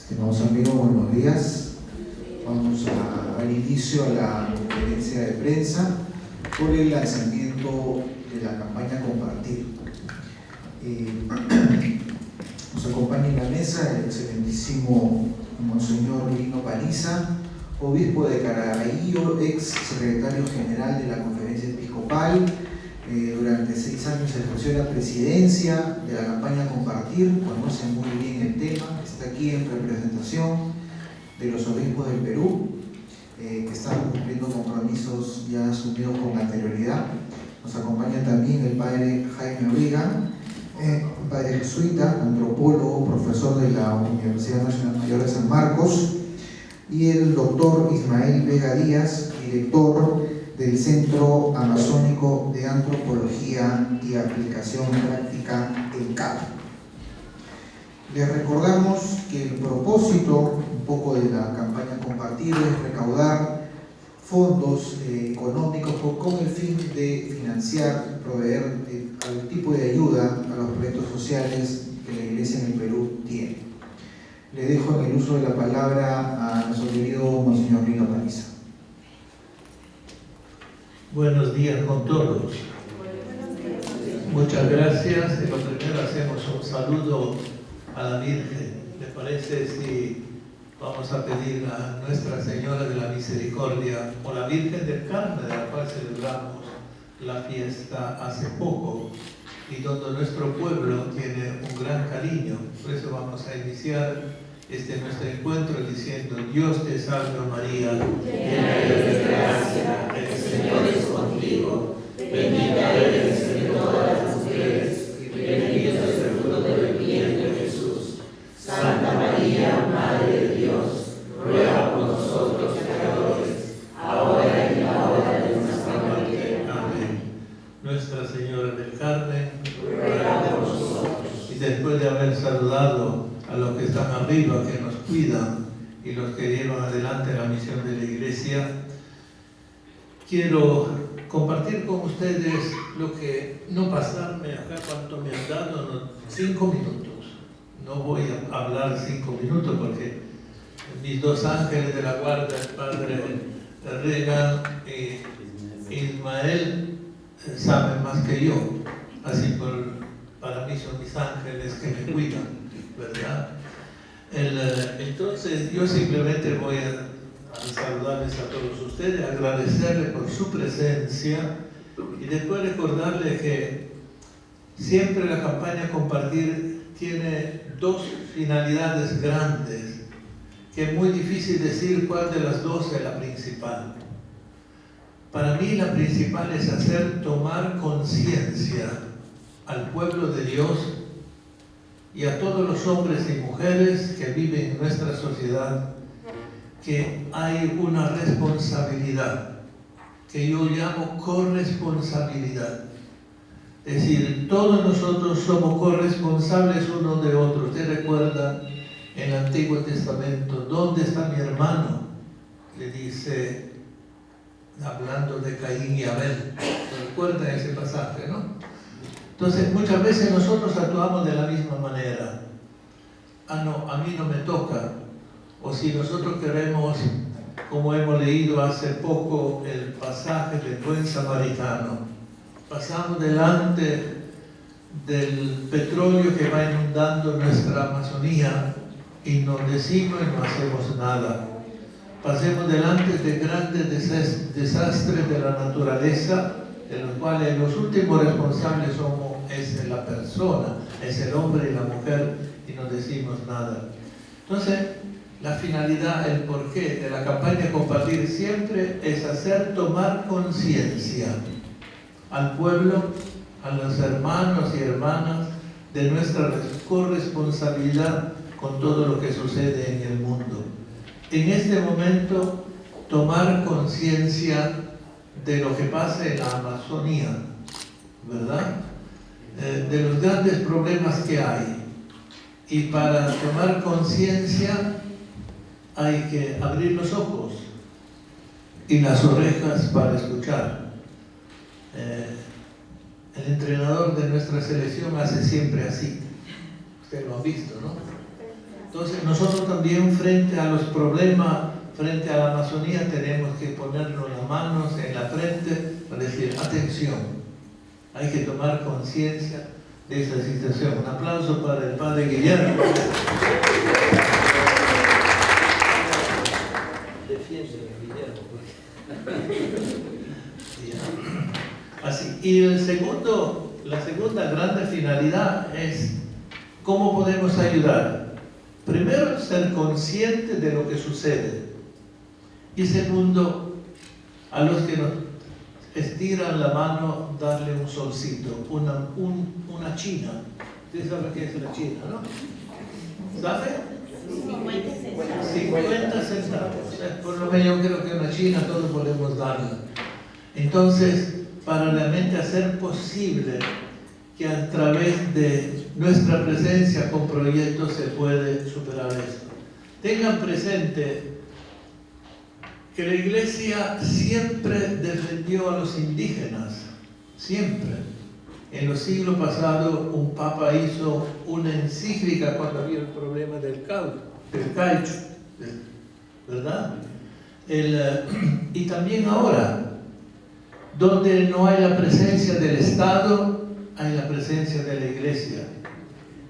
Estimados amigos, buenos días. Vamos a dar inicio a la conferencia de prensa por el lanzamiento de la campaña Compartir. Nos acompaña en la mesa el excelentísimo Monseñor Lino Paliza, obispo de Caraballo, ex secretario general de la Conferencia Episcopal. Durante 6 años ejerció la presidencia de la campaña Compartir, conoce muy bien el tema, está aquí en representación de los obispos del Perú, que están cumpliendo compromisos ya asumidos con anterioridad. Nos acompaña también el padre Jaime Origa, padre jesuita, antropólogo, profesor de la Universidad Nacional Mayor de San Marcos, y el doctor Ismael Vega Díaz, director del Centro Amazónico de Antropología y Aplicación Práctica, el CAP. Les recordamos que el propósito un poco de la campaña Compartir es recaudar fondos económicos con el fin de financiar, proveer algún tipo de ayuda a los proyectos sociales que la Iglesia en el Perú tiene. Le dejo en el uso de la palabra a nuestro querido Monseñor Lino Paliza. Buenos días con todos. Muchas gracias. Lo primero hacemos un saludo a la Virgen. ¿Le parece si vamos a pedir a Nuestra Señora de la Misericordia o la Virgen del Carmen, de la cual celebramos la fiesta hace poco y donde nuestro pueblo tiene un gran cariño? Por eso vamos a iniciar nuestro encuentro diciendo: Dios te salve María, llena eres de gracia, el Señor es contigo, bendita eres entre todas las mujeres, y bendito es el fruto de tu vientre Jesús. Santa María, Madre de Dios, ruega por nosotros pecadores, ahora y en la hora de nuestra muerte. Amén. Nuestra Señora del Carmen, ruega por nosotros. Y después de haber saludado a los que están arriba, que nos cuidan y los que llevan adelante la misión de la Iglesia, quiero compartir con ustedes lo que, no pasarme acá cuánto me han dado, 5 minutos. No voy a hablar 5 minutos porque mis 2 ángeles de la guarda, el padre Regan y Ismael, saben más que yo. Así para mí son mis ángeles que me cuidan, ¿verdad? Entonces yo simplemente voy a saludarles a todos ustedes, agradecerles por su presencia y después recordarles que siempre la campaña Compartir tiene 2 finalidades grandes, que es muy difícil decir cuál de las 2 es la principal. Para mí la principal es hacer tomar conciencia al pueblo de Dios y a todos los hombres y mujeres que viven en nuestra sociedad, que hay una responsabilidad, que yo llamo corresponsabilidad. Es decir, todos nosotros somos corresponsables unos de otros. Usted recuerda en el Antiguo Testamento: ¿dónde está mi hermano?, le dice, hablando de Caín y Abel. ¿Recuerda ese pasaje, no? Entonces, muchas veces nosotros actuamos de la misma manera. No, a mí no me toca. O si nosotros queremos, como hemos leído hace poco el pasaje del buen samaritano, pasamos delante del petróleo que va inundando nuestra Amazonía y nos decimos y no hacemos nada. Pasemos delante de grandes desastres de la naturaleza, de los cuales los últimos responsables es la persona, es el hombre y la mujer, y no decimos nada. Entonces, la finalidad, el porqué de la campaña Compartir siempre es hacer tomar conciencia al pueblo, a los hermanos y hermanas, de nuestra corresponsabilidad con todo lo que sucede en el mundo. En este momento, tomar conciencia de lo que pasa en la Amazonía, ¿verdad? De los grandes problemas que hay. Y para tomar conciencia hay que abrir los ojos y las orejas para escuchar. El entrenador de nuestra selección hace siempre así. Ustedes lo han visto, ¿no? Entonces nosotros también frente a los problemas, frente a la Amazonía, tenemos que ponernos las manos en la frente para decir, atención, hay que tomar conciencia de esa situación. Un aplauso para el padre Guillermo. Defiende Guillermo. Así. Y la segunda gran finalidad es cómo podemos ayudar. Primero, ser conscientes de lo que sucede. Y segundo, a los que nos estiran la mano, darle un solcito, una china. ¿Usted sabe qué es la china, no? ¿Sabe? 50 centavos. Por lo menos yo creo que una china todos podemos darla. Entonces, para realmente hacer posible que a través de nuestra presencia con proyectos se puede superar esto. Tengan presente que la Iglesia siempre defendió a los indígenas, siempre. En los siglos pasados un papa hizo una encíclica cuando había el problema del caucho, ¿verdad? Y también ahora, donde no hay la presencia del Estado, hay la presencia de la Iglesia.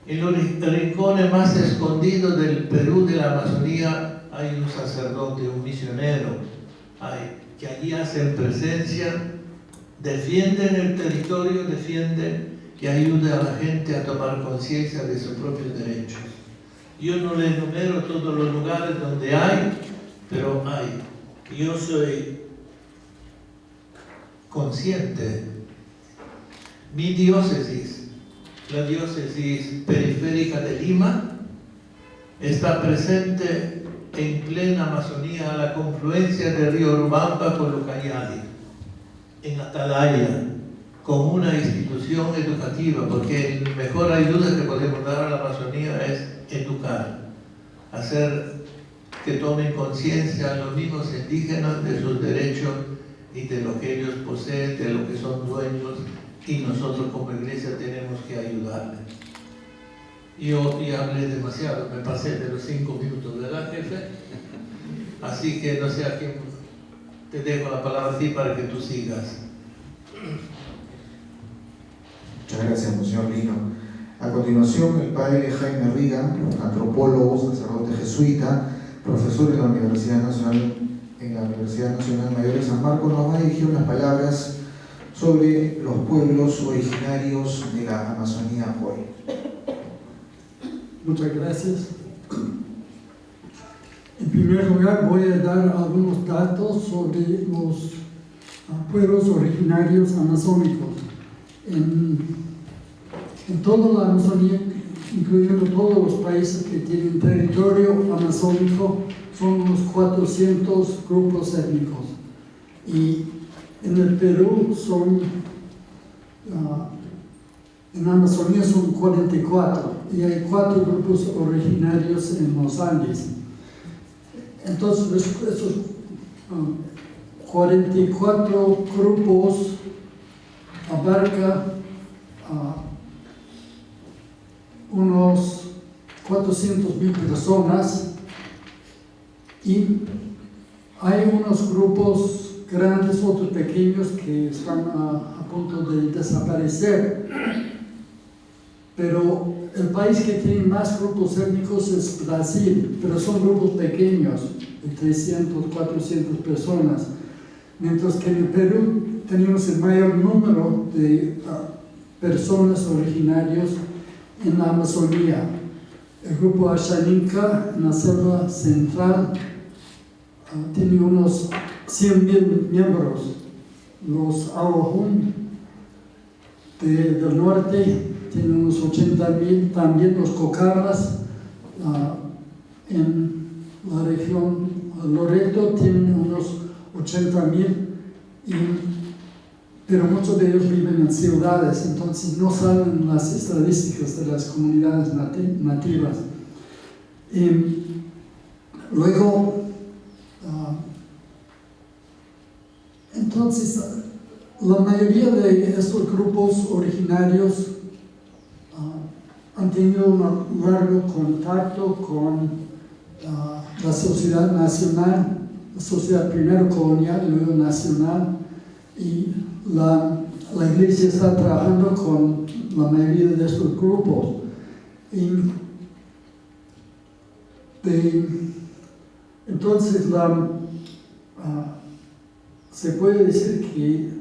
En los rincones más escondidos del Perú, de la Amazonía, hay un sacerdote, un misionero, que allí hacen presencia, defienden el territorio, defienden y ayudan a la gente a tomar conciencia de sus propios derechos. Yo no le enumero todos los lugares donde hay, pero hay. Yo soy consciente. Mi diócesis, la diócesis periférica de Lima, está presente en plena Amazonía, a la confluencia del río Urubamba con Ucayali, en Atalaya, con una institución educativa, porque la mejor ayuda que podemos dar a la Amazonía es educar, hacer que tomen conciencia a los mismos indígenas de sus derechos y de lo que ellos poseen, de lo que son dueños, y nosotros como iglesia tenemos que ayudarles. Yo ya hablé demasiado, me pasé de los 5 minutos, ¿verdad, jefe? Así que no sé a quién te dejo la palabra a ti para que tú sigas. Muchas gracias, Monseñor Lino. A continuación, el padre Jaime Riga, antropólogo, sacerdote jesuita, profesor en la Universidad Nacional Mayor de San Marcos, nos va a dirigir unas palabras sobre los pueblos originarios de la Amazonía hoy. Muchas gracias. En primer lugar, voy a dar algunos datos sobre los pueblos originarios amazónicos. En toda la Amazonía, incluyendo todos los países que tienen territorio amazónico, son unos 400 grupos étnicos. Y en el Perú en la Amazonía son 44 y hay 4 grupos originarios en los Andes. Entonces, esos 44 grupos abarca unos 400,000 personas, y hay unos grupos grandes, otros pequeños que están a punto de desaparecer. Pero el país que tiene más grupos étnicos es Brasil, pero son grupos pequeños, de 300, 400 personas. Mientras que en el Perú tenemos el mayor número de personas originarios en la Amazonía. El grupo Ashaninka en la selva central tiene unos 100,000 miembros. Los Awajún del norte tienen unos 80,000, también los Cocarras en la región Loreto tienen unos 80,000, pero muchos de ellos viven en ciudades, entonces no salen las estadísticas de las comunidades nativas. Luego, entonces, la mayoría de estos grupos originarios han tenido un largo contacto con la sociedad nacional, la sociedad primero colonial y luego nacional, y la iglesia está trabajando con la mayoría de estos grupos. Entonces, se puede decir que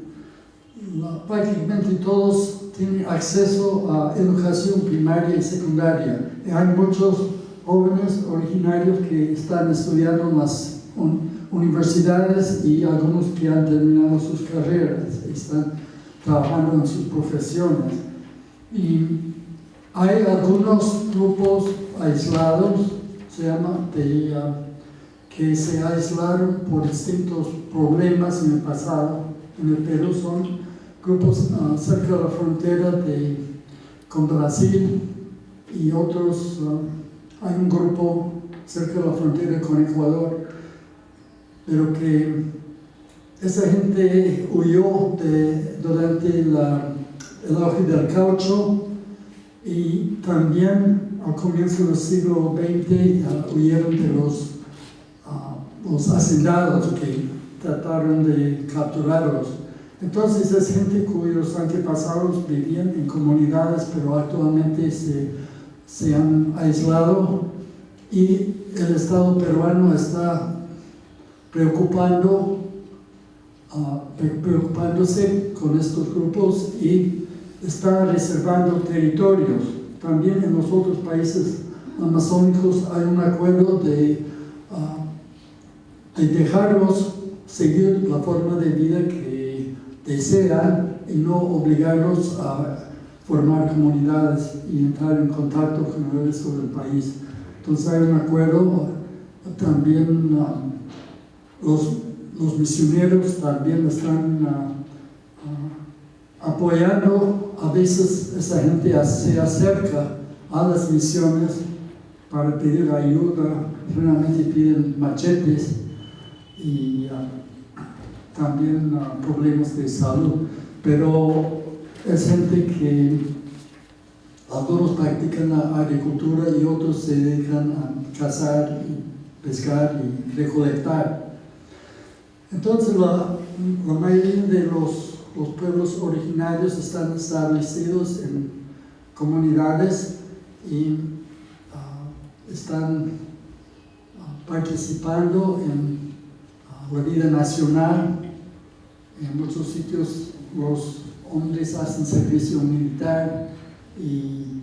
prácticamente todos tienen acceso a educación primaria y secundaria. Y hay muchos jóvenes originarios que están estudiando en las universidades y algunos que han terminado sus carreras, están trabajando en sus profesiones. Y hay algunos grupos aislados, se llama, que se aislaron por distintos problemas en el pasado. En el Perú son grupos cerca de la frontera con Brasil y otros, hay un grupo cerca de la frontera con Ecuador, pero que esa gente huyó durante el auge del caucho, y también al comienzo del siglo XX huyeron de los hacendados que trataron de capturarlos. Entonces es gente cuyos antepasados vivían en comunidades, pero actualmente se han aislado, y el Estado peruano está preocupándose con estos grupos y está reservando territorios. También en los otros países amazónicos hay un acuerdo de dejarlos seguir la forma de vida que desean y no obligarlos a formar comunidades y entrar en contacto con el resto del país. Entonces hay un acuerdo. También los misioneros también están apoyando. A veces esa gente se acerca a las misiones para pedir ayuda, generalmente piden machetes y también problemas de salud, pero es gente que algunos practican la agricultura y otros se dedican a cazar, y pescar y recolectar. Entonces la mayoría de los pueblos originarios están establecidos en comunidades y están participando en la vida nacional. En muchos sitios los hombres hacen servicio militar y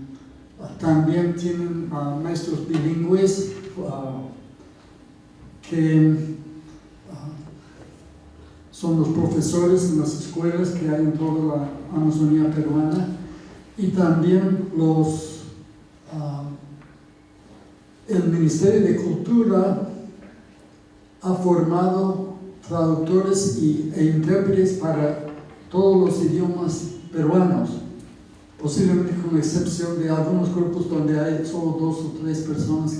también tienen maestros bilingües que son los profesores en las escuelas que hay en toda la Amazonía peruana, y también el Ministerio de Cultura ha formado traductores e intérpretes para todos los idiomas peruanos, posiblemente con excepción de algunos grupos donde hay solo 2 o 3 personas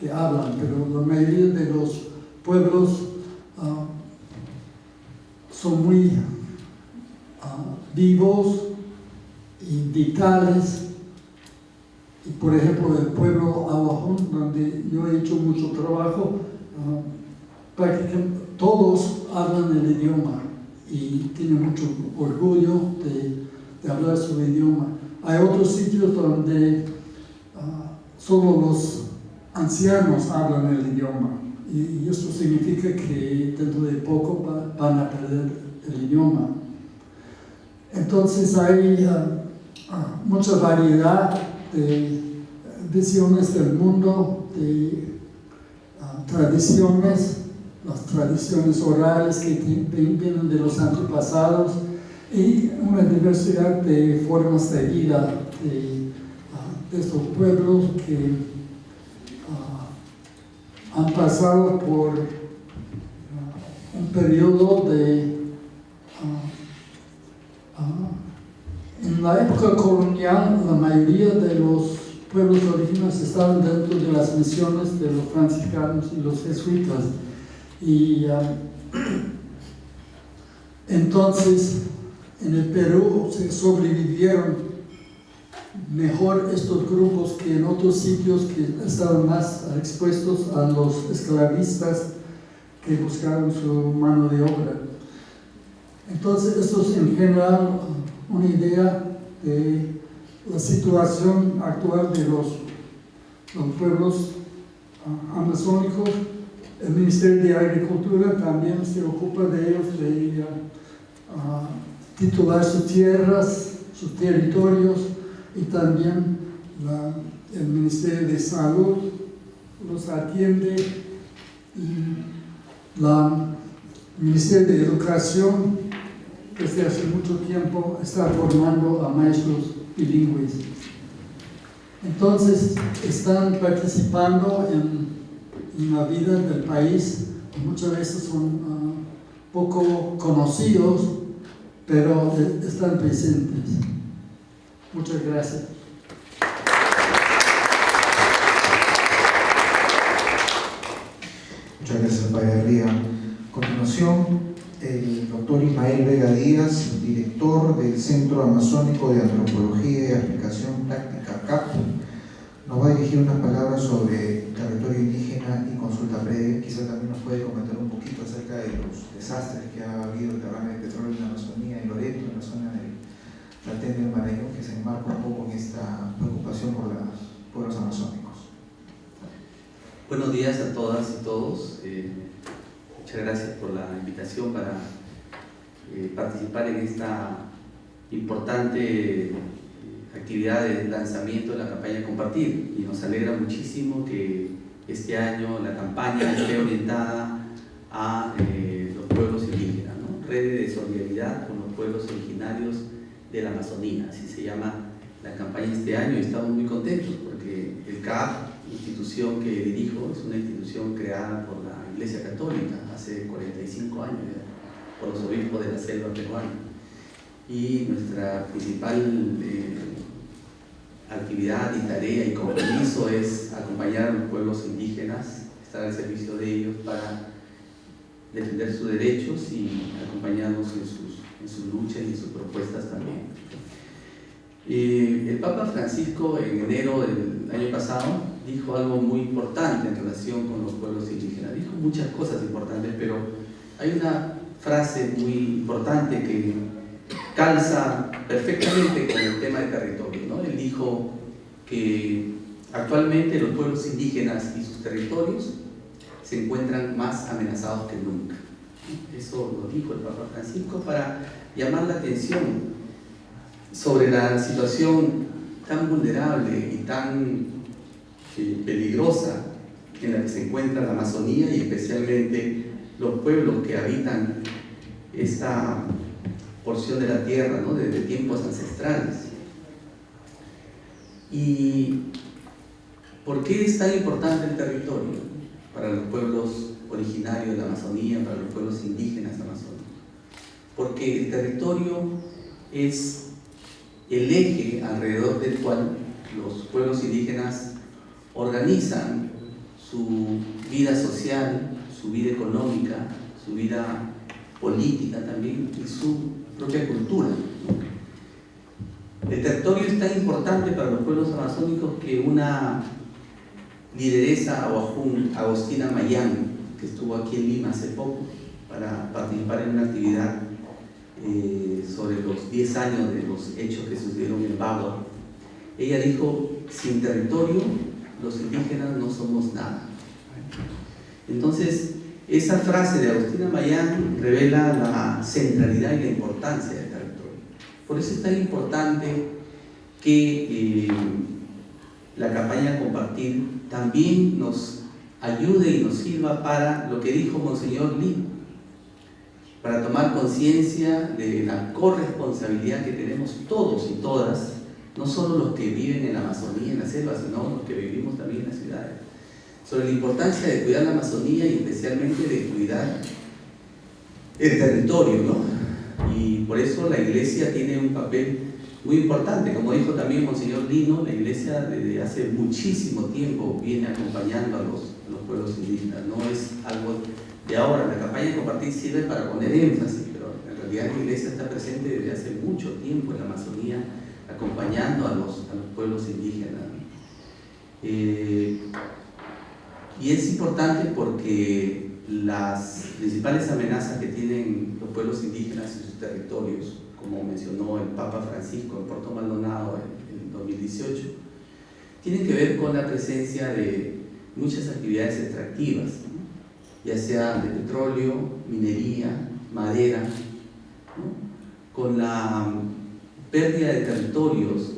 que hablan, pero la mayoría de los pueblos son muy vivos y vitales. Y por ejemplo, el pueblo Abajún, donde yo he hecho mucho trabajo, prácticamente todos hablan el idioma y tienen mucho orgullo de hablar su idioma. Hay otros sitios donde solo los ancianos hablan el idioma, y esto significa que dentro de poco van a perder el idioma. Entonces hay mucha variedad de visiones del mundo, de tradiciones, las tradiciones orales que vienen de los antepasados, y una diversidad de formas de vida de estos pueblos que han pasado por un periodo en la época colonial. La mayoría de los pueblos originarios estaban dentro de las misiones de los franciscanos y los jesuitas, y entonces en el Perú se sobrevivieron mejor estos grupos que en otros sitios que estaban más expuestos a los esclavistas que buscaron su mano de obra. Entonces, esto es en general una idea de la situación actual de los pueblos amazónicos. El Ministerio de Agricultura también se ocupa de ellos, de titular sus tierras, sus territorios, y también el Ministerio de Salud los atiende, y el Ministerio de Educación desde hace mucho tiempo está formando a maestros bilingües. Entonces están participando en la vida del país, y muchas veces son poco conocidos, pero están presentes. Muchas gracias. Muchas gracias, Padre Ría. A continuación, el doctor Ismael Vega Díaz, director del Centro Amazónico de Antropología y Aplicación Práctica CAP, nos va a dirigir unas palabras sobre territorio indígena y consulta previa. Quizá también nos puede comentar un poquito acerca de los desastres que ha habido en derrame de petróleo en la Amazonía, en Loreto, en la zona del Tlalten del Marañón, que se enmarca un poco en esta preocupación por los pueblos amazónicos. Buenos días a todas y todos. Muchas gracias por la invitación para participar en esta importante actividad de lanzamiento de la campaña Compartir, y nos alegra muchísimo que este año la campaña esté orientada a los pueblos indígenas, ¿no? Redes de solidaridad con los pueblos originarios de la Amazonía, así se llama la campaña este año, y estamos muy contentos porque el CAP, institución que dirijo, es una institución creada por la Iglesia Católica hace 45 años ya, por los obispos de la selva peruana, y nuestra principal actividad y tarea y compromiso es acompañar a los pueblos indígenas, estar al servicio de ellos para defender sus derechos y acompañarlos en sus luchas y en sus propuestas también. El Papa Francisco en enero del año pasado dijo algo muy importante en relación con los pueblos indígenas. Dijo muchas cosas importantes, pero hay una frase muy importante que calza perfectamente con el tema de territorio, ¿no? Él dijo que actualmente los pueblos indígenas y sus territorios se encuentran más amenazados que nunca. Eso lo dijo el Papa Francisco para llamar la atención sobre la situación tan vulnerable y tan peligrosa en la que se encuentra la Amazonía, y especialmente los pueblos que habitan esta porción de la tierra, ¿no? Desde tiempos ancestrales. ¿Y por qué es tan importante el territorio para los pueblos originarios de la Amazonía, para los pueblos indígenas amazónicos? Porque el territorio es el eje alrededor del cual los pueblos indígenas organizan su vida social, su vida económica, su vida política también, y su propia cultura. El territorio es tan importante para los pueblos amazónicos que una lideresa Awajún, Agostina Mayán, que estuvo aquí en Lima hace poco para participar en una actividad sobre los 10 años de los hechos que sucedieron en Bagua, ella dijo: sin territorio los indígenas no somos nada. Entonces, esa frase de Agostina Mayán revela la centralidad y la importancia del territorio. Por eso es tan importante que la campaña Compartir también nos ayude y nos sirva para lo que dijo Monseñor Lee, para tomar conciencia de la corresponsabilidad que tenemos todos y todas, no solo los que viven en la Amazonía, en la selva, sino los que vivimos también en las ciudades, sobre la importancia de cuidar la Amazonía y especialmente de cuidar el territorio, ¿no? Y por eso la Iglesia tiene un papel muy importante. Como dijo también Monseñor Lino, la Iglesia desde hace muchísimo tiempo viene acompañando a los pueblos indígenas, no es algo de ahora. La campaña Compartir sirve para poner énfasis, pero en realidad la Iglesia está presente desde hace mucho tiempo en la Amazonía, acompañando a los pueblos Y es importante porque las principales amenazas que tienen los pueblos indígenas en sus territorios, como mencionó el Papa Francisco en Puerto Maldonado en 2018, tienen que ver con la presencia de muchas actividades extractivas, ¿no? Ya sea de petróleo, minería, madera, ¿no? Con la pérdida de territorios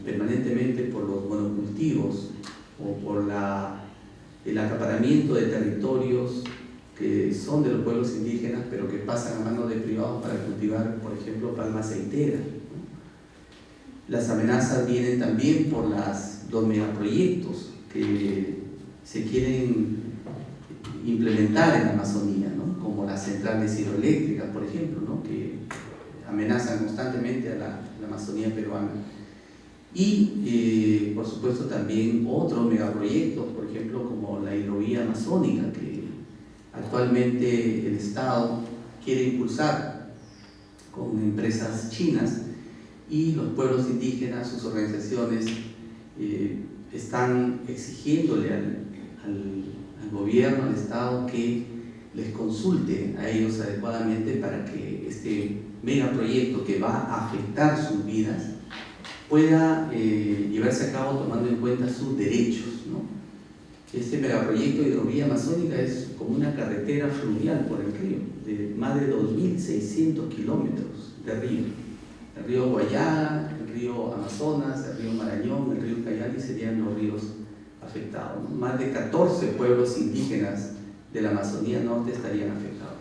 permanentemente por los monocultivos o por el acaparamiento de territorios que son de los pueblos indígenas, pero que pasan a manos de privados para cultivar, por ejemplo, palma aceitera, ¿no? Las amenazas vienen también por los megaproyectos que se quieren implementar en la Amazonía, ¿no? Como las centrales hidroeléctricas, por ejemplo, ¿no? Que amenazan constantemente a la Amazonía peruana. Y, por supuesto, también otros megaproyectos, por ejemplo, como la hidrovía amazónica, que actualmente el Estado quiere impulsar con empresas chinas, y los pueblos indígenas, sus organizaciones, están exigiéndole al gobierno, al Estado, que les consulte a ellos adecuadamente para que este megaproyecto que va a afectar sus vidas pueda llevarse a cabo tomando en cuenta sus derechos, ¿no? Este megaproyecto de hidrovía amazónica es como una carretera fluvial por el río, de más de 2.600 kilómetros de río. El río Guayana, el río Amazonas, el río Marañón, el río Ucayali serían los ríos afectados, ¿no? Más de 14 pueblos indígenas de la Amazonía Norte estarían afectados.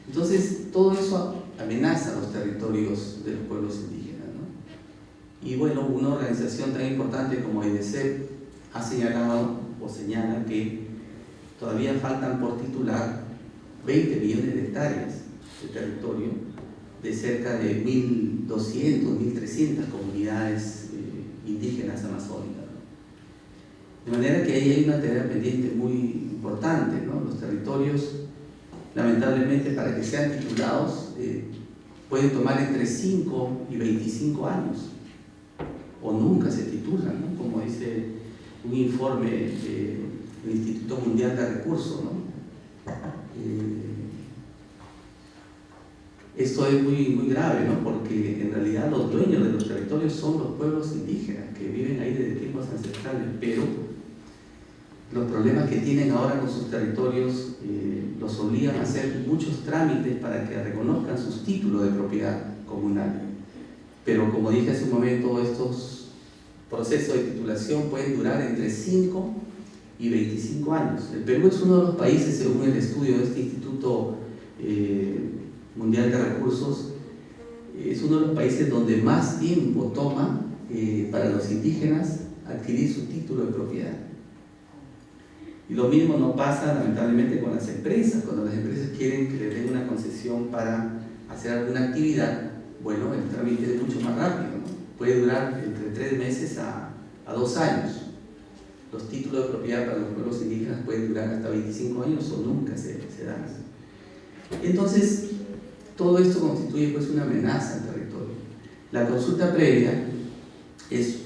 Entonces, todo eso amenaza los territorios de los pueblos indígenas, ¿no? Y bueno, una organización tan importante como IDECEP ha señalado o señala que todavía faltan por titular 20 millones de hectáreas de territorio de cerca de 1.200, 1.300 comunidades indígenas amazónicas, ¿no? De manera que ahí hay una tarea pendiente muy importante, ¿no? Los territorios, lamentablemente, para que sean titulados, pueden tomar entre 5 y 25 años, o nunca se titulan, ¿no? Como dice un informe del Instituto Mundial de Recursos, ¿no? Esto es muy grave, ¿no? Porque en realidad los dueños de los territorios son los pueblos indígenas que viven ahí desde tiempos ancestrales, pero los problemas que tienen ahora con sus territorios los obligan a hacer muchos trámites para que reconozcan sus títulos de propiedad comunal. Pero como dije hace un momento, estos procesos de titulación pueden durar entre 5 y 25 años. El Perú es uno de los países, según el estudio de este Instituto Mundial de Recursos, es uno de los países donde más tiempo toma para los indígenas adquirir su título de propiedad. Y lo mismo no pasa lamentablemente con las empresas. Cuando las empresas quieren que les den una concesión para hacer alguna actividad, bueno, el trámite es mucho más rápido, ¿no? Puede durar entre 3 meses a 2 años. Los títulos de propiedad para los pueblos indígenas pueden durar hasta 25 años o nunca se dan. Entonces, todo esto constituye pues una amenaza al territorio. La consulta previa es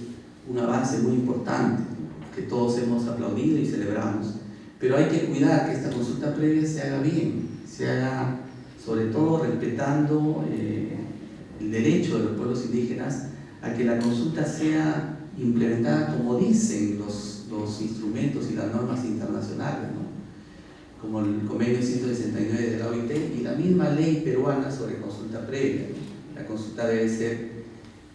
un avance muy importante, ¿no? Que todos hemos aplaudido y celebramos, pero hay que cuidar que esta consulta previa se haga bien, se haga sobre todo respetando el derecho de los pueblos indígenas a que la consulta sea implementada como dicen los instrumentos y las normas internacionales, ¿no? Como el convenio 169 de la OIT y la misma ley peruana sobre consulta previa, ¿no? La consulta debe ser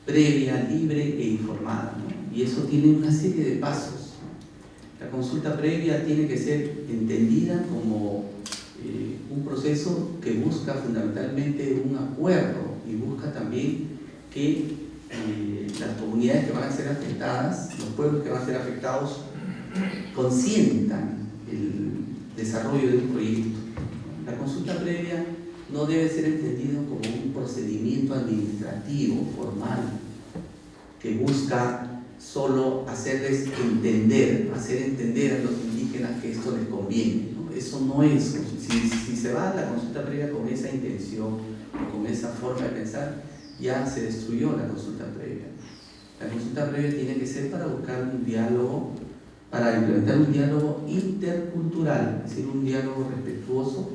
previa, libre e informada, ¿no? Y eso tiene una serie de pasos, ¿no? La consulta previa tiene que ser entendida como un proceso que busca fundamentalmente un acuerdo y busca también que las comunidades que van a ser afectadas, los pueblos que van a ser afectados, consientan el desarrollo de un proyecto. La consulta previa no debe ser entendido como un procedimiento administrativo formal que busca solo hacerles entender, hacer entender a los indígenas que esto les conviene, ¿no? Eso no es. Si se va a la consulta previa con esa intención, con esa forma de pensar, ya se destruyó la consulta previa. La consulta previa tiene que ser para buscar un diálogo para implementar un diálogo intercultural, es decir, un diálogo respetuoso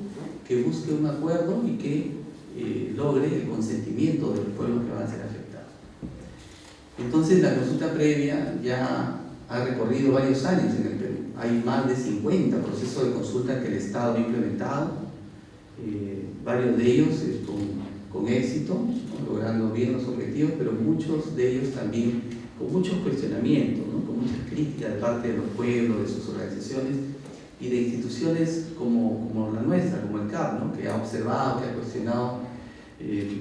que busque un acuerdo y que logre el consentimiento de los pueblos que van a ser afectados. Entonces, la consulta previa ya ha recorrido varios años en el Perú. Hay más de 50 procesos de consulta que el Estado ha implementado, varios de ellos con éxito, ¿no?, logrando bien los objetivos, pero muchos de ellos también con muchos cuestionamientos, ¿no?, con muchas críticas de parte de los pueblos, de sus organizaciones y de instituciones como la nuestra, como el CAP, ¿no?, que ha observado, que ha cuestionado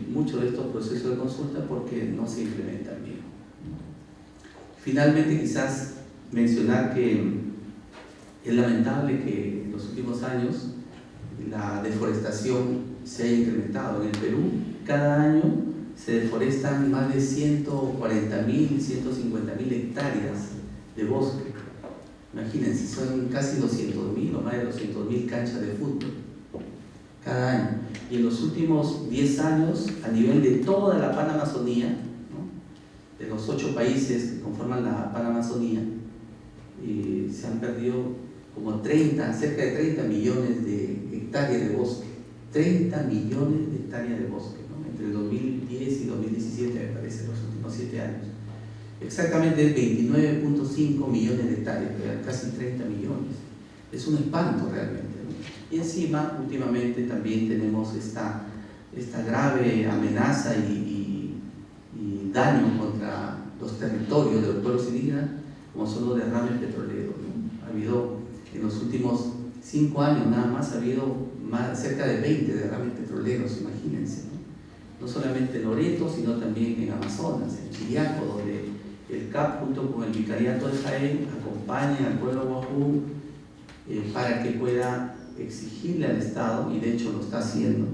muchos de estos procesos de consulta porque no se implementan bien. Finalmente, quizás mencionar que es lamentable que en los últimos años la deforestación se haya incrementado. En el Perú, cada año se deforestan más de 140.000, 150.000 hectáreas de bosque. Imagínense, son casi 200.000 o más de 200.000 canchas de fútbol cada año. Y en los últimos 10 años, a nivel de toda la Panamazonía, ¿no?, de los 8 países que conforman la Panamazonía, se han perdido como cerca de 30 millones de hectáreas de bosque. 30 millones de hectáreas de bosque, ¿no?, entre el 2010 y 2017, me parece, los últimos 7 años. Exactamente 29.5 millones de hectáreas, casi 30 millones. Es un espanto realmente, ¿no? Y encima, últimamente también tenemos esta grave amenaza y daño contra los territorios de los pueblos indígenas, como son los derrames petroleros, ¿no? Ha habido, en los últimos 5 años nada más, ha habido cerca de 20 derrames petroleros, imagínense, ¿no? No solamente en Loreto, sino también en Amazonas, en Chiriaco, donde el CAP junto con el Vicariato de Jaén acompaña al pueblo guajú para que pueda exigirle al Estado, y de hecho lo está haciendo,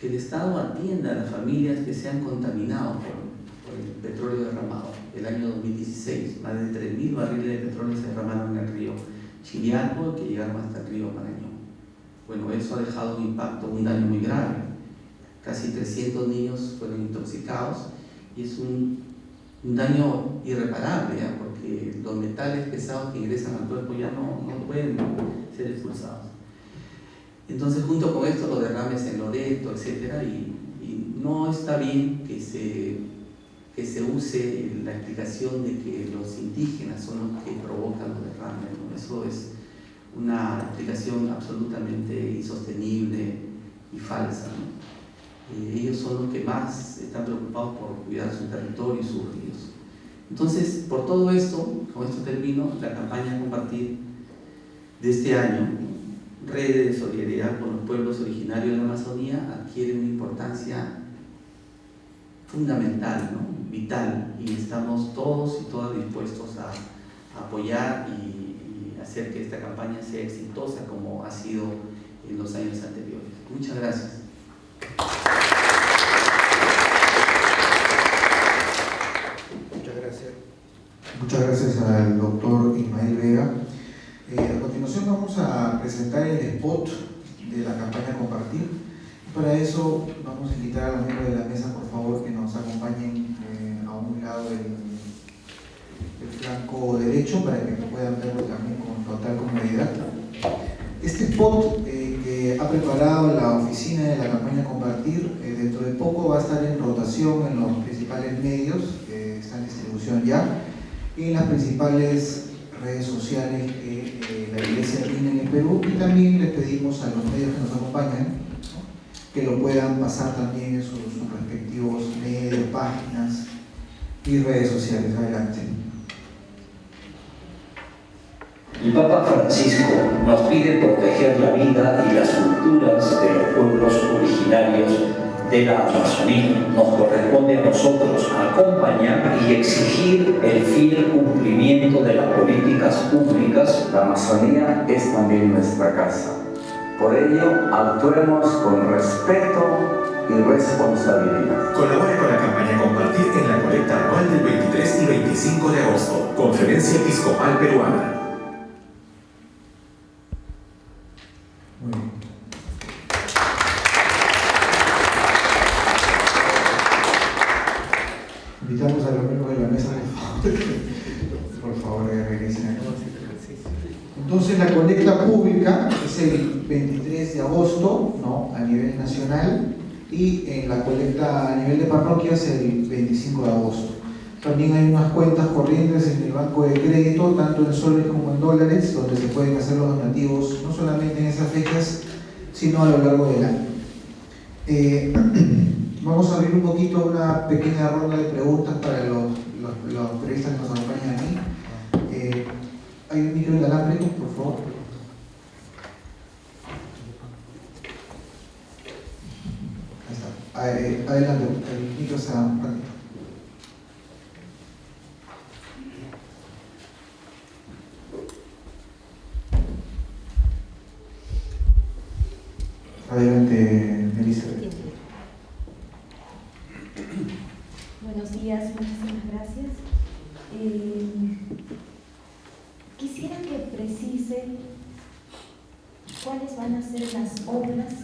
que el Estado atienda a las familias que se han contaminado por el petróleo derramado. El año 2016, más de 3.000 barriles de petróleo se derramaron en el río Chiriaco, que llegaron hasta el río Marañón. Bueno, eso ha dejado un impacto, un daño muy grave. Casi 300 niños fueron intoxicados y es un daño irreparable, ¿ya?, porque los metales pesados que ingresan al cuerpo ya no pueden ser expulsados. Entonces, junto con esto, los derrames en Loreto, etc., y no está bien que se use la explicación de que los indígenas son los que provocan los derrames, ¿no? Eso es una explicación absolutamente insostenible y falsa, ¿no? Ellos son los que más están preocupados por cuidar su territorio y sus ríos. Entonces, por todo esto, con esto termino, la campaña Compartir de este año, Redes de Solidaridad con los Pueblos Originarios de la Amazonía, adquiere una importancia fundamental, ¿no?, vital, y estamos todos y todas dispuestos a apoyar y hacer que esta campaña sea exitosa como ha sido en los años anteriores. Muchas gracias. Muchas gracias al doctor Ismael Vega. A continuación vamos a presentar el spot de la campaña Compartir. Para eso vamos a invitar a los miembros de la mesa, por favor, que nos acompañen a un lado del flanco derecho para que puedan verlo también con total comodidad. Este spot que ha preparado la oficina de la campaña Compartir, dentro de poco va a estar en rotación en los principales medios, que está en distribución ya, y en las principales redes sociales que la Iglesia tiene en el Perú, y también les pedimos a los medios que nos acompañan, ¿no?, que lo puedan pasar también en sus respectivos medios, páginas y redes sociales. Adelante. El Papa Francisco nos pide proteger la vida y las culturas de los pueblos originarios de la Amazonía. Nos corresponde a nosotros acompañar y exigir el fiel cumplimiento de las políticas públicas. La Amazonía es también nuestra casa. Por ello, actuemos con respeto y responsabilidad. Colabore con la campaña Compartir en la colecta anual del 23 y 25 de agosto. Conferencia Episcopal Peruana. Muy bien. Invitamos a los miembros de la mesa, por favor, regresen acá. Entonces la colecta pública es el 23 de agosto, ¿no?, a nivel nacional, y la colecta a nivel de parroquias el 25 de agosto. También hay unas cuentas corrientes en el banco de crédito, tanto en soles como en dólares, donde se pueden hacer los donativos no solamente en esas fechas, sino a lo largo del año. Vamos a abrir un poquito una pequeña ronda de preguntas para los periodistas que nos acompañan aquí. ¿Hay un micro inalámbrico, por favor? Ahí está. Adelante, el micro está práctico. Adelante, Elizabeth. Buenos días, muchísimas gracias. Quisiera que precise cuáles van a ser las obras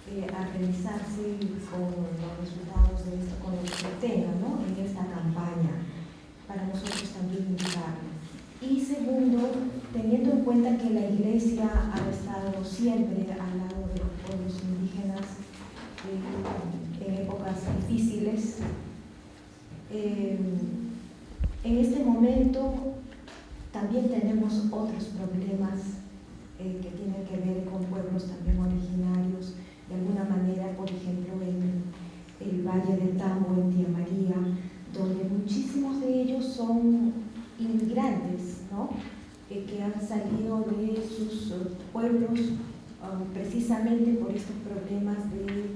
a realizarse con los resultados de esto, con lo que se tenga, ¿no?, en esta campaña, para nosotros también indicarlo. Y segundo, teniendo en cuenta que la Iglesia ha estado siempre al lado de los pueblos indígenas en épocas difíciles, en este momento también tenemos otros problemas que tienen que ver con pueblos también originarios, de alguna manera, por ejemplo, en el Valle del Tambo, en Tía María, donde muchísimos de ellos son inmigrantes, ¿no?, que han salido de sus pueblos precisamente por estos problemas de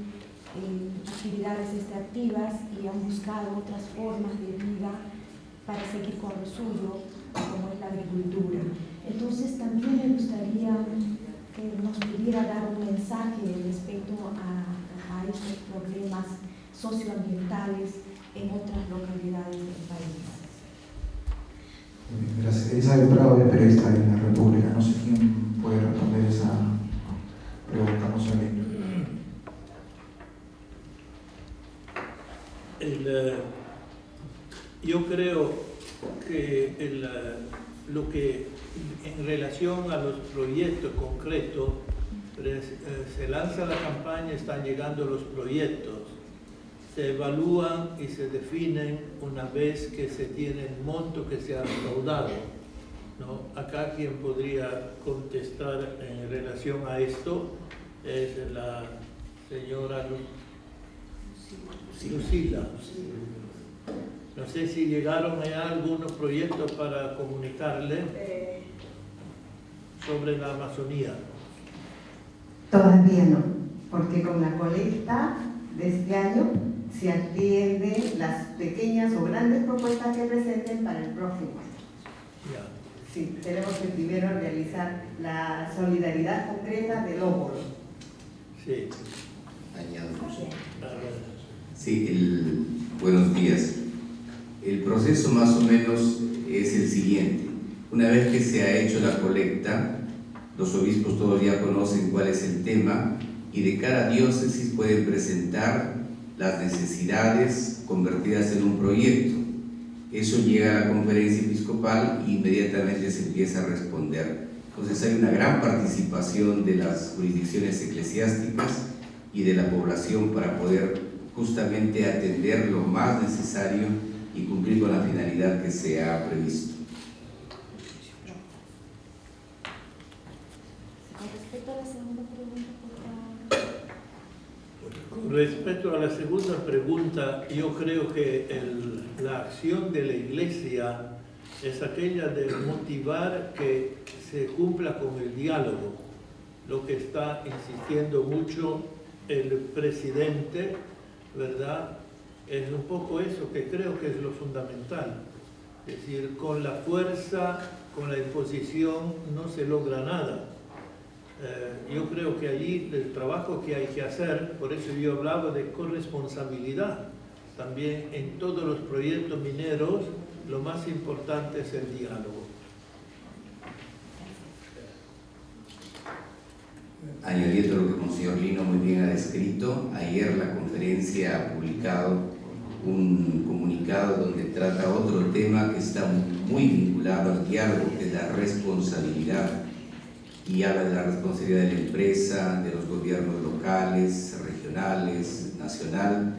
actividades extractivas, y han buscado otras formas de vida para seguir con lo suyo, como es la agricultura. Entonces también me gustaría que nos pudiera dar un mensaje respecto a estos problemas socioambientales en otras localidades del país. Gracias. Elizabeth Prado, periodista de la República. No sé quién puede responder esa pregunta, Monseñor. Yo creo que lo que en relación a los proyectos concretos, se lanza la campaña, están llegando los proyectos, se evalúan y se definen una vez que se tiene el monto que se ha recaudado, ¿no? Acá quien podría contestar en relación a esto es la señora Lucila. No sé si llegaron a algunos proyectos para comunicarle sobre la Amazonía. Todavía no, porque con la colecta de este año se atiende las pequeñas o grandes propuestas que presenten para el próximo año. Ya. Sí, tenemos que primero realizar la solidaridad concreta del óvulo. Sí. Sí, buenos días. El proceso más o menos es el siguiente. Una vez que se ha hecho la colecta, los obispos todos ya conocen cuál es el tema y de cada diócesis pueden presentar las necesidades convertidas en un proyecto. Eso llega a la conferencia episcopal e inmediatamente se empieza a responder. Entonces hay una gran participación de las jurisdicciones eclesiásticas y de la población para poder justamente atender lo más necesario y cumplir con la finalidad que se ha previsto. Con respecto a la segunda pregunta, por favor. Con respecto a la segunda pregunta, yo creo que la acción de la Iglesia es aquella de motivar que se cumpla con el diálogo, lo que está insistiendo mucho el presidente, ¿verdad? Es un poco eso que creo que es lo fundamental. Es decir, con la fuerza, con la imposición no se logra nada. Yo creo que allí el trabajo que hay que hacer, por eso yo hablaba de corresponsabilidad. También en todos los proyectos mineros lo más importante es el diálogo. Añadiendo lo que Monseñor Lino muy bien ha descrito, ayer la conferencia ha publicado un comunicado donde trata otro tema que está muy vinculado al diálogo, que es la responsabilidad y habla de la responsabilidad de la empresa, de los gobiernos locales, regionales, nacional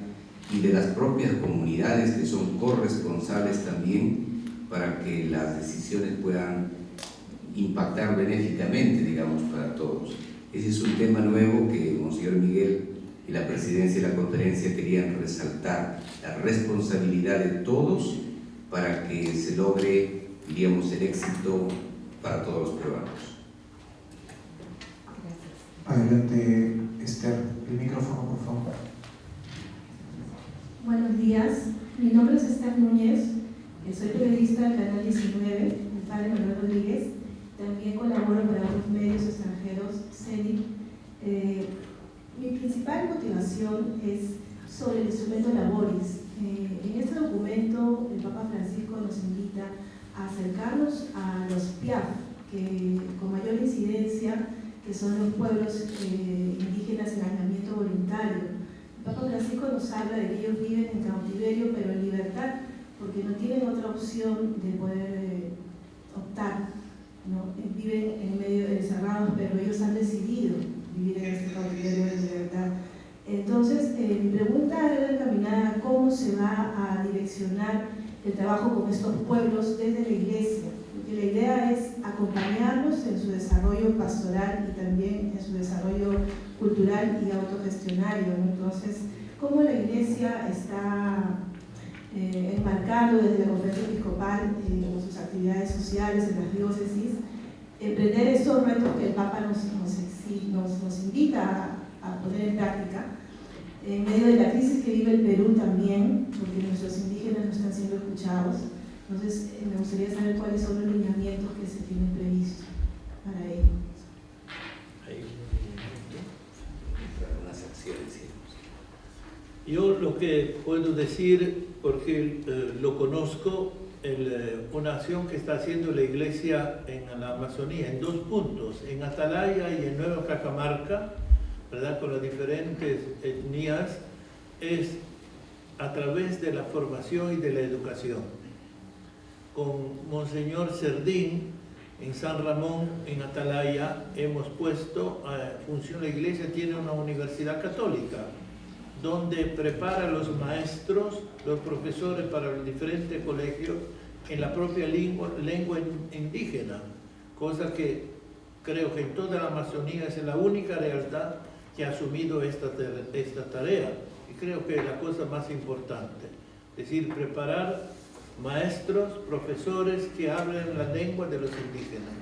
y de las propias comunidades que son corresponsables también para que las decisiones puedan impactar benéficamente, digamos, para todos. Ese es un tema nuevo que Monseñor Miguel y la presidencia de la conferencia querían resaltar, la responsabilidad de todos para que se logre, diríamos, el éxito para todos los peruanos. Adelante, Esther, el micrófono, por favor. Buenos días, mi nombre es Esther Núñez, soy periodista del Canal 19, mi padre Manuel Rodríguez, también colaboro para otros medios extranjeros, CENIC. Mi principal motivación es sobre el instrumento Laboris. En este documento el Papa Francisco nos invita a acercarnos a los PIAF, que con mayor incidencia, que son los pueblos indígenas en aislamiento voluntario. El Papa Francisco nos habla de que ellos viven en cautiverio pero en libertad, porque no tienen otra opción de poder optar, ¿no? Viven en medio de encerrados, pero ellos han decidido vivir en este cautiverio de libertad. Entonces, mi pregunta era encaminada a cómo se va a direccionar el trabajo con estos pueblos desde la Iglesia, porque la idea es acompañarlos en su desarrollo pastoral y también en su desarrollo cultural y autogestionario, ¿no? Entonces, ¿cómo la Iglesia está enmarcando desde la Conferencia Episcopal con sus actividades sociales en las diócesis, emprender estos retos que el Papa nos invita a poner en práctica, en medio de la crisis que vive el Perú también, porque nuestros indígenas no están siendo escuchados? Entonces, me gustaría saber cuáles son los lineamientos que se tienen previstos para ello. Yo lo que puedo decir, porque lo conozco, una acción que está haciendo la Iglesia en la Amazonía, en dos puntos, en Atalaya y en Nueva Cajamarca, ¿verdad?, con las diferentes etnias, es a través de la formación y de la educación. Con Monseñor Cerdín, en San Ramón, en Atalaya, hemos puesto a función, la Iglesia tiene una universidad católica, donde prepara a los maestros, los profesores para los diferentes colegios en la propia lengua indígena, cosa que creo que en toda la Amazonía es la única lealtad que ha asumido esta tarea, y creo que es la cosa más importante, es decir, preparar maestros, profesores que hablen la lengua de los indígenas.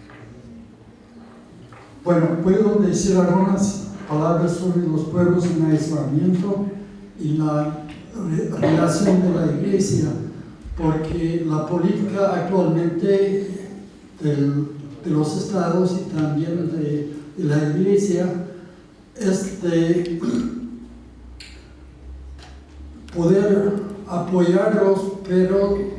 Bueno, puedo decir algunas palabras sobre los pueblos en aislamiento y la relación de la Iglesia, porque la política actualmente de los estados y también de la Iglesia es de poder apoyarlos, pero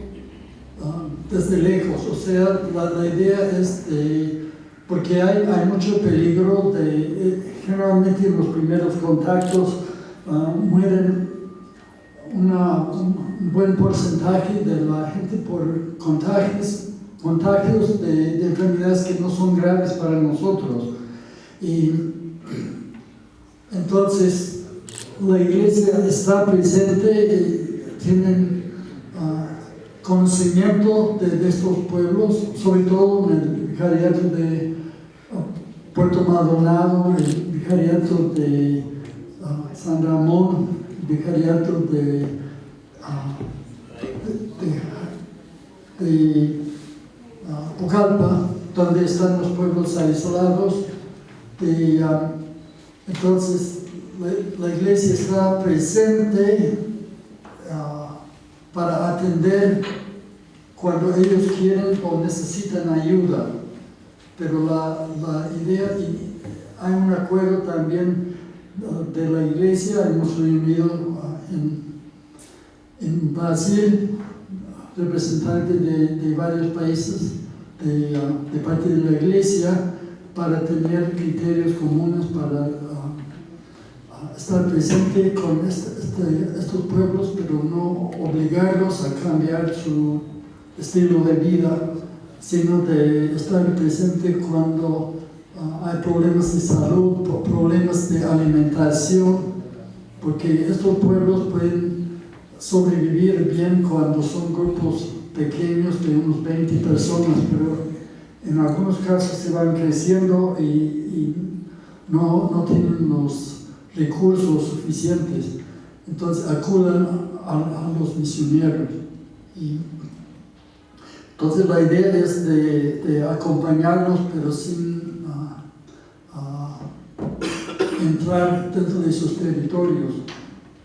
desde lejos. O sea, la idea es de, porque hay mucho peligro generalmente en los primeros contactos mueren un buen porcentaje de la gente por contagios de enfermedades que no son graves para nosotros. Y entonces la Iglesia está presente, tienen conocimiento de estos pueblos, sobre todo en el vicariato de Puerto Maldonado, el vicariato de San Ramón, el vicariato de Pucallpa, donde están los pueblos aislados. Entonces la Iglesia está presente para atender cuando ellos quieren o necesitan ayuda. Pero la idea, y hay un acuerdo también de la Iglesia, hemos reunido en Brasil representantes de varios países de parte de la Iglesia para tener criterios comunes para estar presente con estos pueblos, pero no obligarlos a cambiar su estilo de vida, sino de estar presente cuando hay problemas de salud, problemas de alimentación, porque estos pueblos pueden sobrevivir bien cuando son grupos pequeños de unos 20 personas, pero en algunos casos se van creciendo y no tienen los recursos suficientes. Entonces acuden a los misioneros. Y entonces la idea es de acompañarlos, pero sin entrar dentro de sus territorios.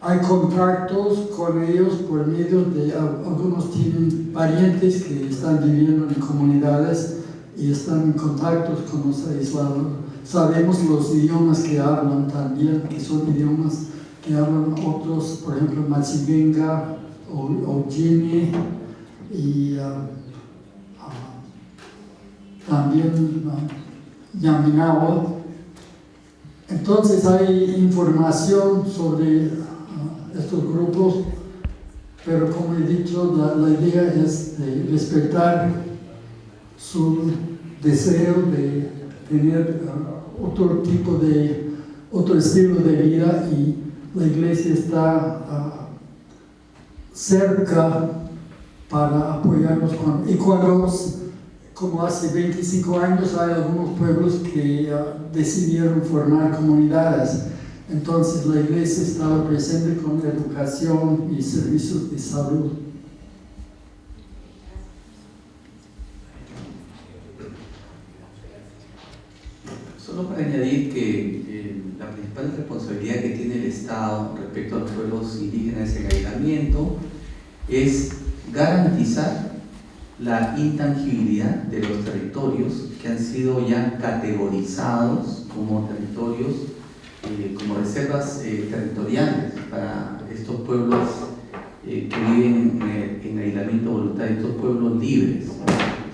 Hay contactos con ellos por medio de, algunos tienen parientes que están viviendo en comunidades y están en contactos con los aislados. Sabemos los idiomas que hablan también, que son idiomas que hablan otros, por ejemplo, Machigenga o Jini, y también Yaminawa. Entonces hay información sobre estos grupos, pero como he dicho, la idea es de respetar su deseo de tener otro estilo de vida, y la iglesia está cerca para apoyarnos. Como hace 25 años hay algunos pueblos que decidieron formar comunidades. Entonces la iglesia estaba presente con educación y servicios de salud. Solo para añadir que la principal responsabilidad que tiene el Estado respecto a los pueblos indígenas en aislamiento es garantizar la intangibilidad de los territorios que han sido ya categorizados como territorios, como reservas territoriales para estos pueblos que viven en aislamiento voluntario, estos pueblos libres,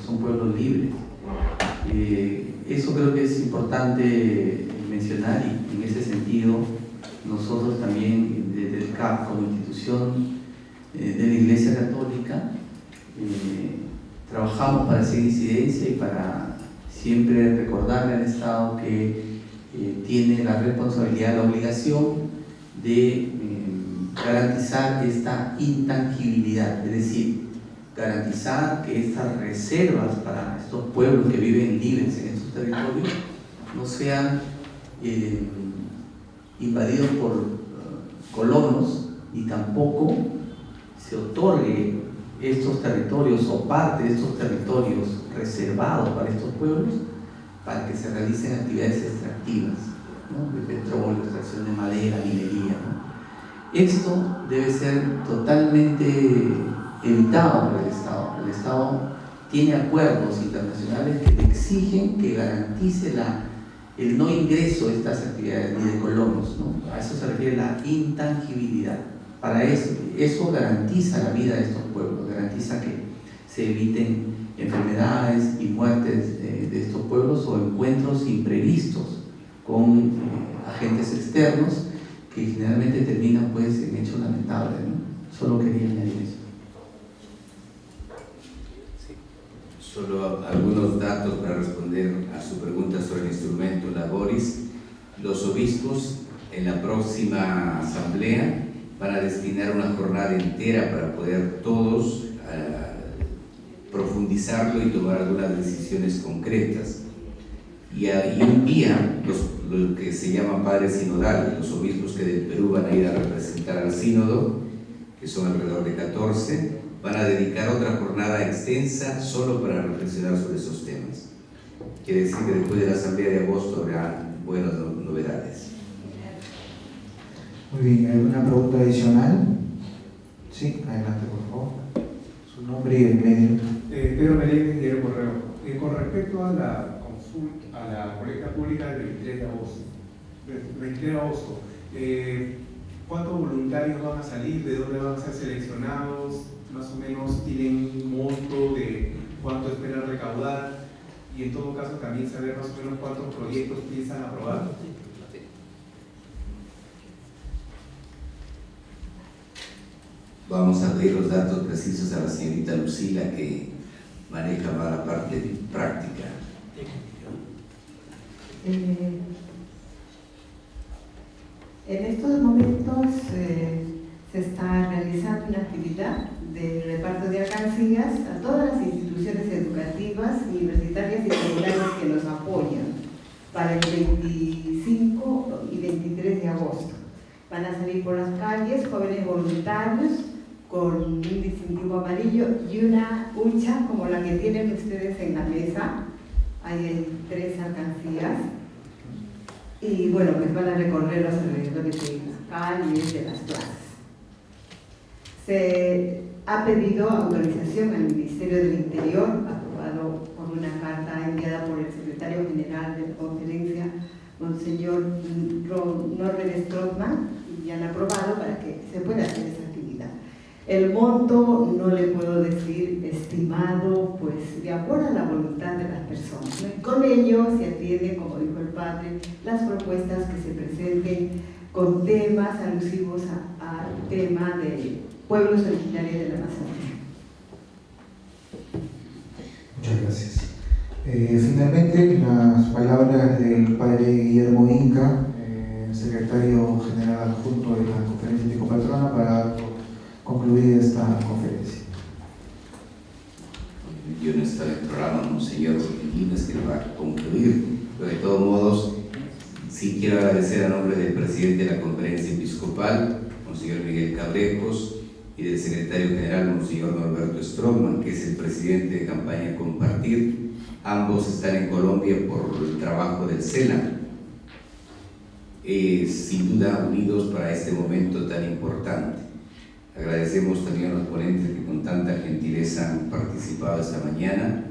son pueblos libres. Eso creo que es importante mencionar, y en ese sentido nosotros también desde el CAP como institución de la Iglesia Católica trabajamos para hacer incidencia y para siempre recordarle al Estado que tiene la responsabilidad, la obligación de garantizar esta intangibilidad, es decir, garantizar que estas reservas para estos pueblos que viven libres en estos territorios no sean invadidos por colonos, y tampoco se otorgue estos territorios o parte de estos territorios reservados para estos pueblos para que se realicen actividades extractivas, ¿no? De petróleo, extracción de madera, minería, ¿no? Esto debe ser totalmente evitado por el Estado. El Estado tiene acuerdos internacionales que le exigen que garantice el no ingreso de estas actividades ni de colonos, ¿no? A eso se refiere la intangibilidad. Para eso garantiza la vida de estos pueblos, garantiza que se eviten enfermedades y muertes de estos pueblos o encuentros imprevistos con agentes externos que generalmente terminan pues en hechos lamentables, ¿no? Solo quería añadir eso. Solo algunos datos para responder a su pregunta sobre el instrumento Laboris. Los obispos en la próxima asamblea van a destinar una jornada entera para poder todos profundizarlo y tomar algunas decisiones concretas. Y un día, lo que se llama padres sinodales, los obispos que del Perú van a ir a representar al sínodo, que son alrededor de 14, van a dedicar otra jornada extensa solo para reflexionar sobre esos temas. Quiere decir que después de la asamblea de agosto habrá buenas novedades. Muy bien, ¿alguna pregunta adicional? Sí, adelante, por favor. Su nombre y el medio. Pedro Meléndez, Diario Correo. Con respecto a la consulta, a la colecta pública del 23 de agosto, ¿cuántos voluntarios van a salir? ¿De dónde van a ser seleccionados? Más o menos tienen un monto de cuánto esperan recaudar, y en todo caso también saber más o menos cuántos proyectos piensan aprobar. Vamos a pedir los datos precisos a la señorita Lucila, que maneja más la parte práctica. En estos momentos se está realizando una actividad de reparto de alcancías a todas las instituciones educativas, universitarias y secundarias que nos apoyan para el 25 y 23 de agosto. Van a salir por las calles jóvenes voluntarios con un distintivo amarillo y una hucha como la que tienen ustedes en la mesa. Hay 3 alcancías. Y bueno, pues van a recorrer los alrededores de las calles, de las plazas. Se ha pedido autorización al Ministerio del Interior, aprobado por una carta enviada por el secretario general de la conferencia, Monseñor Norbert Strothmann, y han aprobado para que se pueda hacer esa actividad. El monto no le puedo decir estimado, pues de acuerdo a la voluntad de las personas. Con ello se atiende, como dijo el padre, las propuestas que se presenten con temas alusivos al tema de pueblos originarios de la Amazonía. Muchas gracias. Finalmente, las palabras del padre Guillermo Inca, secretario general adjunto de la Conferencia Episcopal Peruana, para concluir esta conferencia. Yo no estaba en el programa, Monseñor Guinness, que va a concluir, pero de todos modos, sí quiero agradecer a nombre del presidente de la Conferencia Episcopal, Monseñor Miguel Cabrejos, y del secretario general, Monseñor Norberto Strothmann, que es el presidente de campaña Compartir. Ambos están en Colombia por el trabajo del SENA. Sin duda unidos para este momento tan importante. Agradecemos también a los ponentes que con tanta gentileza han participado esta mañana,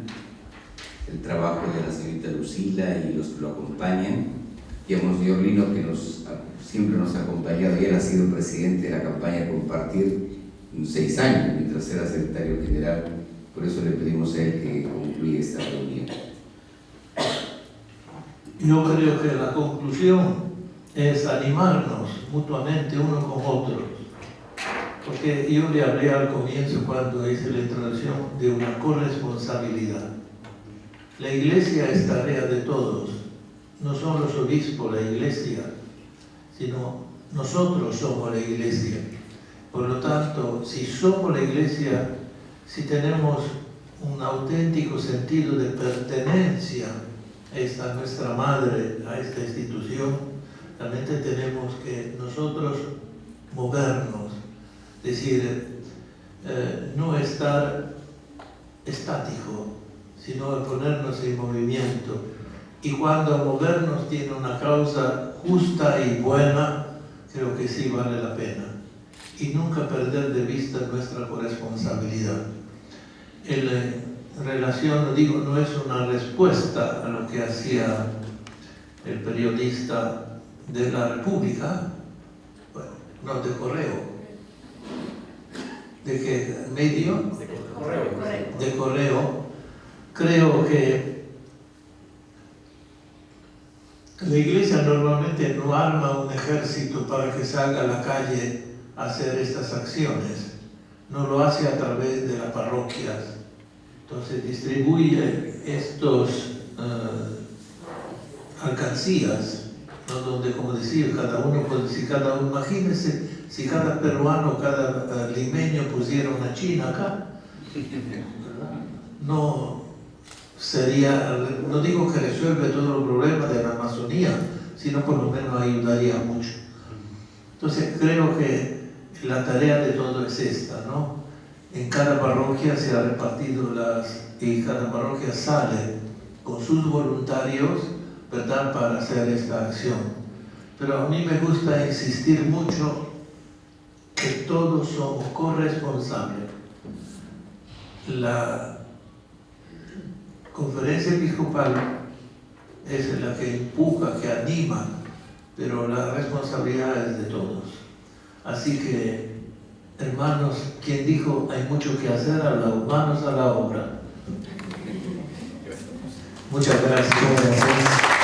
el trabajo de la señorita Lucila y los que lo acompañan, y a Monseñor Lino, que siempre nos ha acompañado, y él ha sido presidente de la campaña Compartir 6 años, mientras era secretario general. Por eso le pedimos a él que concluya esta reunión. Yo creo que la conclusión es animarnos mutuamente uno con otro, porque yo le hablé al comienzo, cuando hice la introducción, de una corresponsabilidad. La iglesia es tarea de todos, no son los obispos la iglesia, sino nosotros somos la iglesia. Por lo tanto, si somos la iglesia, si tenemos un auténtico sentido de pertenencia a esta nuestra madre, a esta institución, realmente tenemos que nosotros movernos, es decir, no estar estático, sino ponernos en movimiento. Y cuando movernos tiene una causa justa y buena, creo que sí vale la pena. Y nunca perder de vista nuestra corresponsabilidad. En relación, digo, no es una respuesta a lo que hacía el periodista de la República, bueno, no, de Correo. ¿De qué medio? De Correo. Creo que la iglesia normalmente no arma un ejército para que salga a la calle a hacer estas acciones. No lo hace a través de las parroquias. Entonces distribuye estos alcancías, ¿no? Donde, como decía, cada uno puede decir, imagínense si cada peruano, cada limeño pusiera una china acá. No sería, no digo que resuelve todos los problemas de la Amazonía, sino por lo menos ayudaría mucho. Entonces creo que la tarea de todo es esta, ¿no? En cada parroquia se ha repartido y cada parroquia sale con sus voluntarios, ¿verdad?, para hacer esta acción. Pero a mí me gusta insistir mucho que todos somos corresponsables. La Conferencia Episcopal es la que empuja, que anima, pero la responsabilidad es de todos. Así que, hermanos, quien dijo hay mucho que hacer, manos a la obra. Muchas gracias.